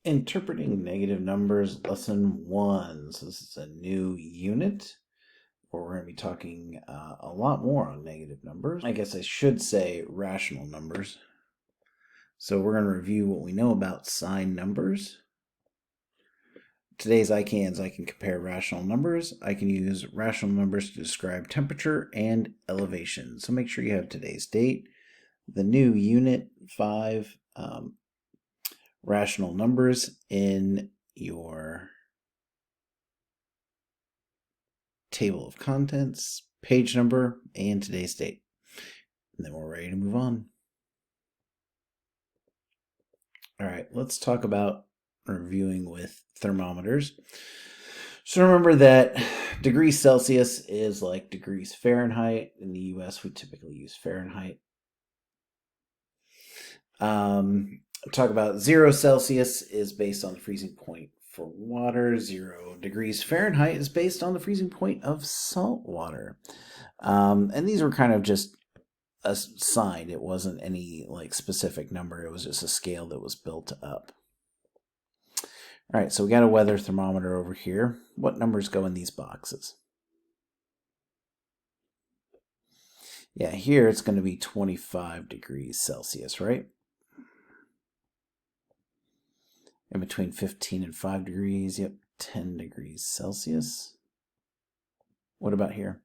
Interpreting negative numbers, lesson 1. So this is a new unit where we're going to be talking a lot more on negative numbers. I guess I should say rational numbers. So we're going to review what we know about sine numbers. Today's I can compare rational numbers. I can use rational numbers to describe temperature and elevation. So make sure you have today's date, the new unit 5, rational numbers in your table of contents, page number, and today's date. And then we're ready to move on. All right, let's talk about reviewing with thermometers. So remember that degrees Celsius is like degrees Fahrenheit. In the US, we typically use Fahrenheit. Talk about 0 Celsius is based on the freezing point for water. 0 degrees Fahrenheit is based on the freezing point of salt water. And these were kind of just assigned. It wasn't any like specific number. It was just a scale that was built up. All right, so we got a weather thermometer over here. What numbers go in these boxes? Yeah, here it's going to be 25 degrees Celsius, right? In between 15 and 5 degrees, yep, 10 degrees Celsius. What about here?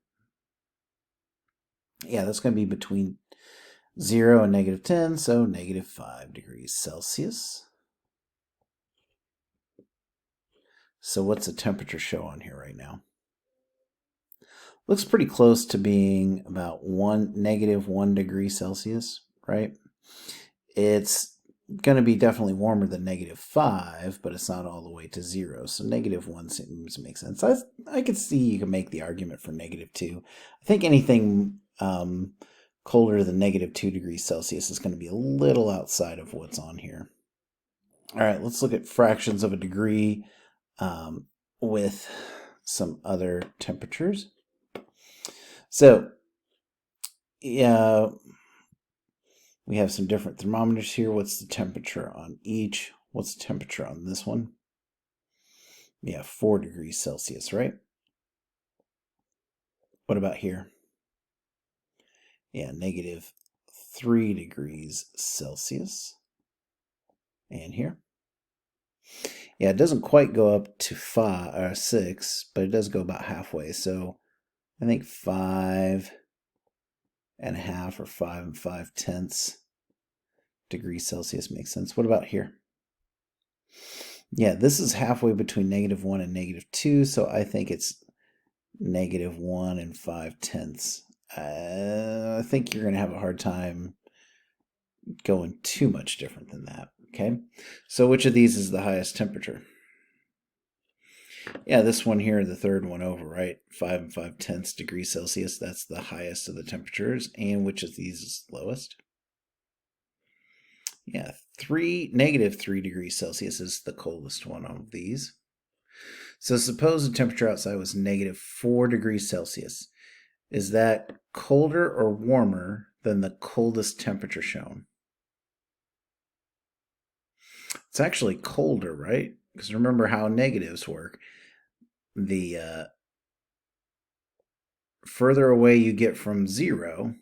Yeah, that's going to be between 0 and -10, so -5 degrees Celsius. So what's the temperature show on here right now? Looks pretty close to being about -1 degree Celsius, right? It's going to be definitely warmer than -5, but it's not all the way to 0. So -1 seems to make sense. I could see you can make the argument for -2. I think anything colder than -2 degrees Celsius is going to be a little outside of what's on here. All right, let's look at fractions of a degree with some other temperatures. So, yeah, we have some different thermometers here. What's the temperature on each? What's the temperature on this one? Yeah, 4 degrees Celsius, right? What about here? Yeah, -3 degrees Celsius. And here? Yeah, it doesn't quite go up to 5 or 6, but it does go about halfway. So I think 5.5 or 5 5/10 degrees Celsius makes sense. What about here? Yeah, this is halfway between -1 and -2, so I think it's -1 5/10. I think you're going to have a hard time going too much different than that, okay? So which of these is the highest temperature? Yeah, this one here, the third one over, right? 5 5/10 degrees Celsius, that's the highest of the temperatures. And which of these is lowest? Yeah, -3 degrees Celsius is the coldest one of these. So suppose the temperature outside was -4 degrees Celsius. Is that colder or warmer than the coldest temperature shown? It's actually colder, right? Because remember how negatives work. The further away you get from 0,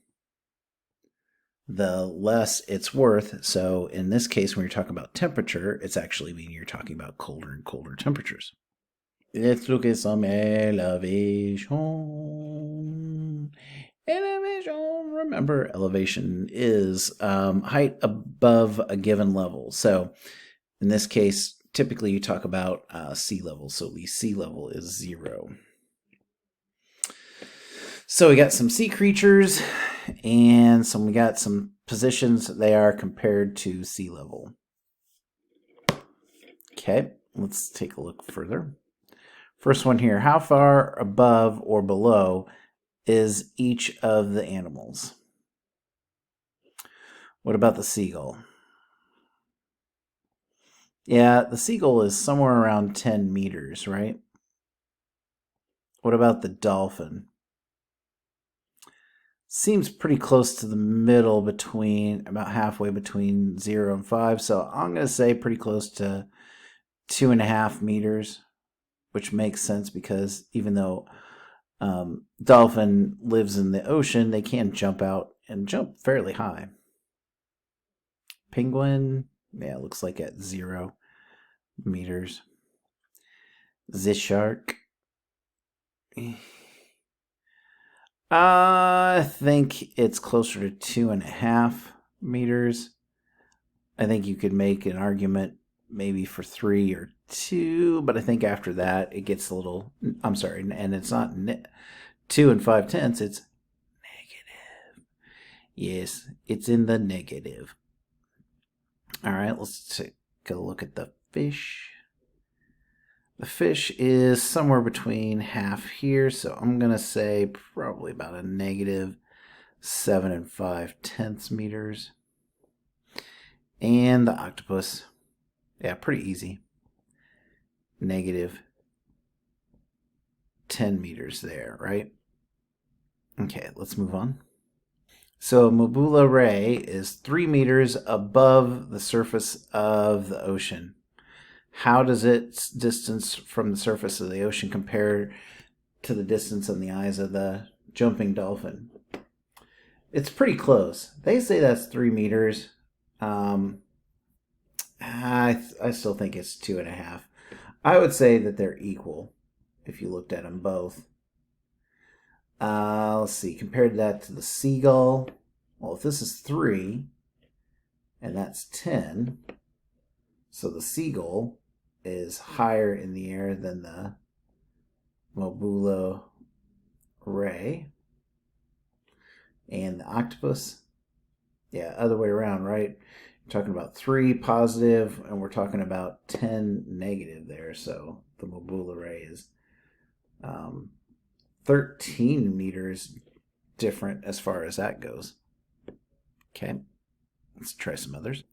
the less it's worth. So in this case, when you're talking about temperature, it's actually meaning you're talking about colder and colder temperatures. Let's look at some elevation. Elevation. Remember, elevation is height above a given level. So in this case, typically you talk about sea level. So the sea level is 0. So we got some sea creatures and we got some positions that they are compared to sea level. Okay, let's take a look further. First one here, how far above or below is each of the animals? What about the seagull? Yeah, the seagull is somewhere around 10 meters, right? What about the dolphin? Seems pretty close to the middle between, about halfway between 0 and 5. So I'm going to say pretty close to 2.5 meters, which makes sense because even though dolphin lives in the ocean, they can jump out and jump fairly high. Penguin, yeah, looks like at 0 meters. This shark, I think it's closer to 2.5 meters. I think you could make an argument maybe for 3 or 2, but I think after that it gets a little. I'm sorry, and it's not 2 and 5/10. It's negative. Yes, it's in the negative. All right, let's take a look at the fish. The fish is somewhere between half here, so I'm going to say probably about a negative 7 and 5/10 meters. And the octopus, yeah, pretty easy. Negative 10 meters there, right? Okay, let's move on. So Mobula Ray is 3 meters above the surface of the ocean. How does its distance from the surface of the ocean compare to the distance in the eyes of the jumping dolphin? It's pretty close. They say that's 3 meters. I still think it's 2.5. I would say that they're equal if you looked at them both. Let's see. Compared that to the seagull. Well, if this is 3 and that's 10, so the seagull is higher in the air than the Mobula Ray. And the octopus, yeah, other way around, right? We're talking about 3 positive, and we're talking about 10 negative there. So the Mobula Ray is 13 meters different as far as that goes. Okay, let's try some others.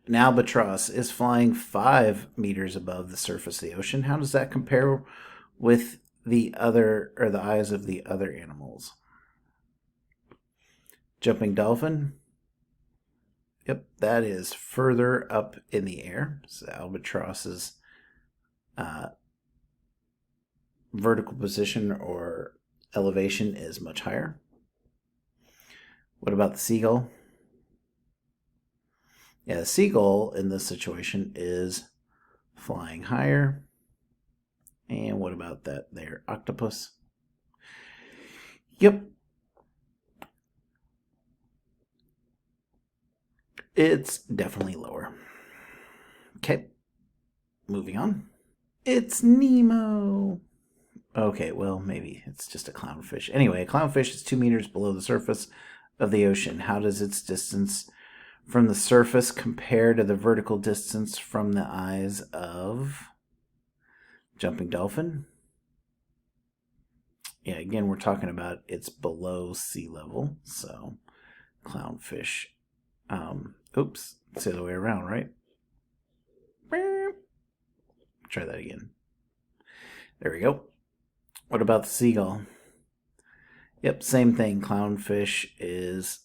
An albatross is flying 5 meters above the surface of the ocean. How does that compare with the eyes of the other animals? Jumping dolphin. Yep, that is further up in the air. So albatross's vertical position or elevation is much higher. What about the seagull? Yeah, the seagull in this situation is flying higher. And what about that there octopus? Yep. It's definitely lower. Okay, moving on. It's Nemo. Okay, well, maybe it's just a clownfish. Anyway, a clownfish is 2 meters below the surface of the ocean. How does its distance from the surface compare to the vertical distance from the eyes of jumping dolphin? Yeah, again, we're talking about it's below sea level, so clownfish. Oops, it's the other way around, right? Try that again. There we go. What about the seagull? Yep, same thing. Clownfish is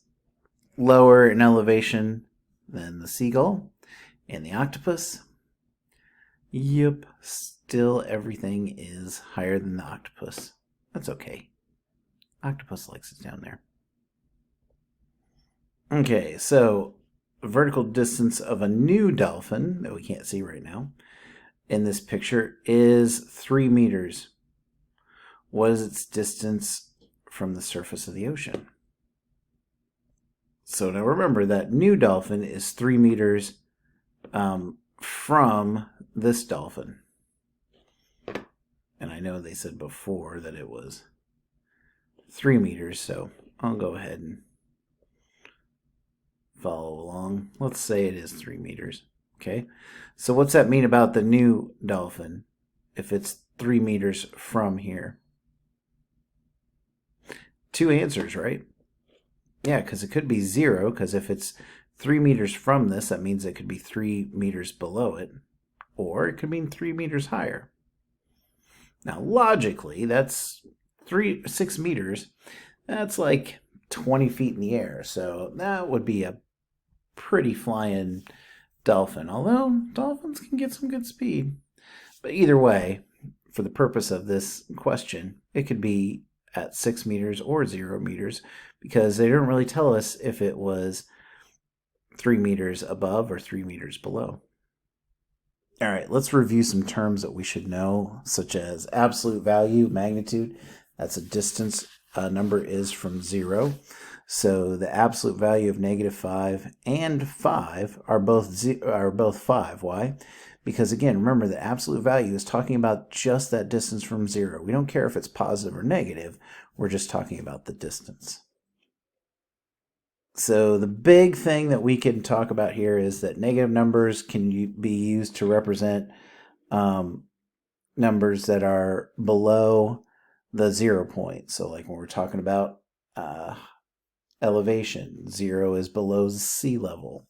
lower in elevation than the seagull. And the octopus? Yep, still everything is higher than the octopus. That's okay. Octopus likes it down there. Okay, so vertical distance of a new dolphin that we can't see right now in this picture is 3 meters. What is its distance from the surface of the ocean? So now remember that new dolphin is 3 meters from this dolphin. And I know they said before that it was 3 meters, so I'll go ahead and follow along. Let's say it is 3 meters. Okay, so what's that mean about the new dolphin if it's 3 meters from here? 2 answers, right? Yeah, because it could be 0, because if it's 3 meters from this, that means it could be 3 meters below it, or it could mean 3 meters higher. Now, logically, that's 6 meters. That's like 20 feet in the air, so that would be a pretty flying dolphin, although dolphins can get some good speed. But either way, for the purpose of this question, it could be at 6 meters or 0 meters because they don't really tell us if it was 3 meters above or 3 meters below. All right, let's review some terms that we should know, such as absolute value, magnitude. That's a distance a number is from 0. So the absolute value of -5 and 5 are both 5. Why? Because again, remember the absolute value is talking about just that distance from 0. We don't care if it's positive or negative. We're just talking about the distance. So the big thing that we can talk about here is that negative numbers can be used to represent numbers that are below the 0 point. So like when we're talking about elevation, 0 is below sea level.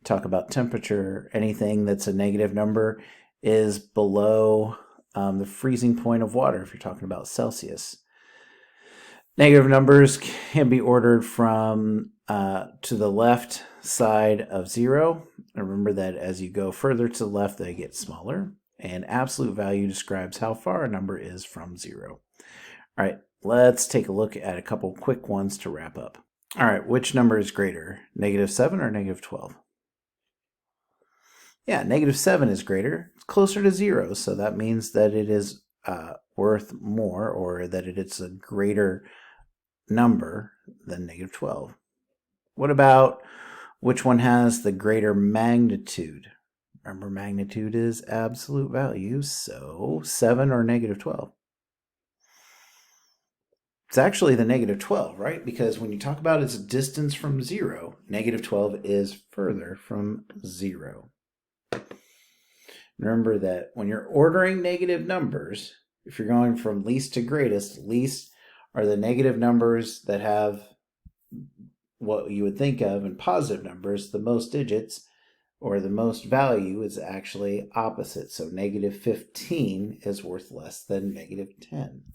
Talk about temperature, anything that's a negative number is below the freezing point of water if you're talking about Celsius. Negative numbers can be ordered from to the left side of 0. And remember that as you go further to the left, they get smaller. And absolute value describes how far a number is from 0. All right, let's take a look at a couple quick ones to wrap up. All right, which number is greater, -7 or -12? Yeah, -7 is greater. It's closer to 0, so that means that it is worth more, or that it's a greater number than -12. What about which one has the greater magnitude? Remember, magnitude is absolute value, so 7 or -12? It's actually the -12, right? Because when you talk about its distance from 0, -12 is further from 0. Remember that when you're ordering negative numbers, if you're going from least to greatest, least are the negative numbers that have what you would think of in positive numbers, the most digits or the most value is actually opposite. So -15 is worth less than -10.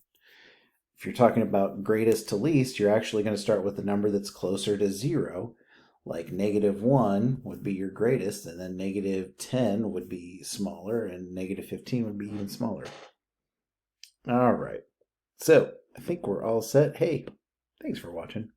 If you're talking about greatest to least, you're actually going to start with the number that's closer to 0. Like -1 would be your greatest, and then -10 would be smaller, and -15 would be even smaller. All right. So I think we're all set. Hey, thanks for watching.